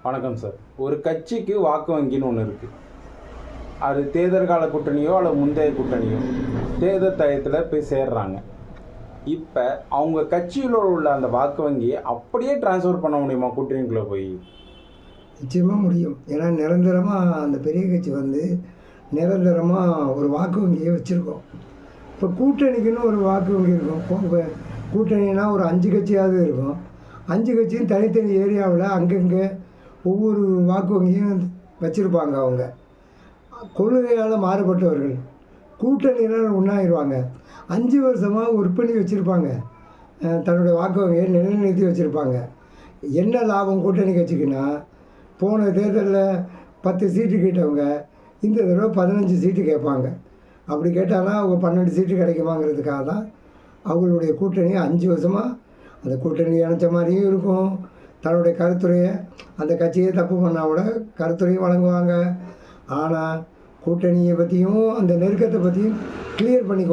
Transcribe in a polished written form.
வணக்கம் சார். ஒரு கட்சிக்கு வாக்கு வங்கின்னு ஒன்று இருக்குது. அது தேர்தல் கால கூட்டணியோ அல்லது முந்தைய கூட்டணியோ தேர்தல் டயத்தில் போய் சேர்றாங்க. இப்போ அவங்க கட்சியில் உள்ள அந்த வாக்கு வங்கியை அப்படியே டிரான்ஸ்ஃபர் பண்ண முடியுமா கூட்டணிக்குள்ளே போய்? நிச்சயமாக முடியும். ஏன்னா நிரந்தரமாக அந்த பெரிய கட்சி நிரந்தரமாக ஒரு வாக்கு வங்கியை வச்சுருக்கோம். இப்போ கூட்டணிக்குன்னு ஒரு வாக்கு வங்கி இருக்கும். இப்போ கூட்டணினா ஒரு 5 கட்சியாவது இருக்கும். 5 கட்சியும் தனித்தனி ஏரியாவில் அங்கங்கே ஒவ்வொரு வாக்கு வங்கியும் வச்சுருப்பாங்க. அவங்க கொள்கையால் மாறுபட்டவர்கள் கூட்டணியினால் ஒன்றாயிருவாங்க. 5 வருஷமாக ஒர்க் பண்ணி வச்சுருப்பாங்க. தன்னுடைய வாக்கு வங்கியை நிலைநிறுத்தி வச்சுருப்பாங்க. என்ன லாபம் கூட்டணி கட்சிக்குன்னா, போன தேர்தலில் 10 சீட்டு கேட்டவங்க இந்த தடவை 15 சீட்டு கேட்பாங்க. அப்படி கேட்டாங்கன்னா அவங்க 12 சீட்டு கிடைக்குமாங்கிறதுக்காக தான் அவங்களுடைய கூட்டணி 5 வருஷமாக அந்த கூட்டணி இணைச்ச மாதிரியும் இருக்கும். தன்னுடைய கருத்துரையை அந்த கட்சியை தப்பு பண்ணால் கூட கருத்துரையும் வழங்குவாங்க. ஆனால் கூட்டணியை பற்றியும் அந்த நெருக்கத்தை பற்றியும் கிளியர் பண்ணி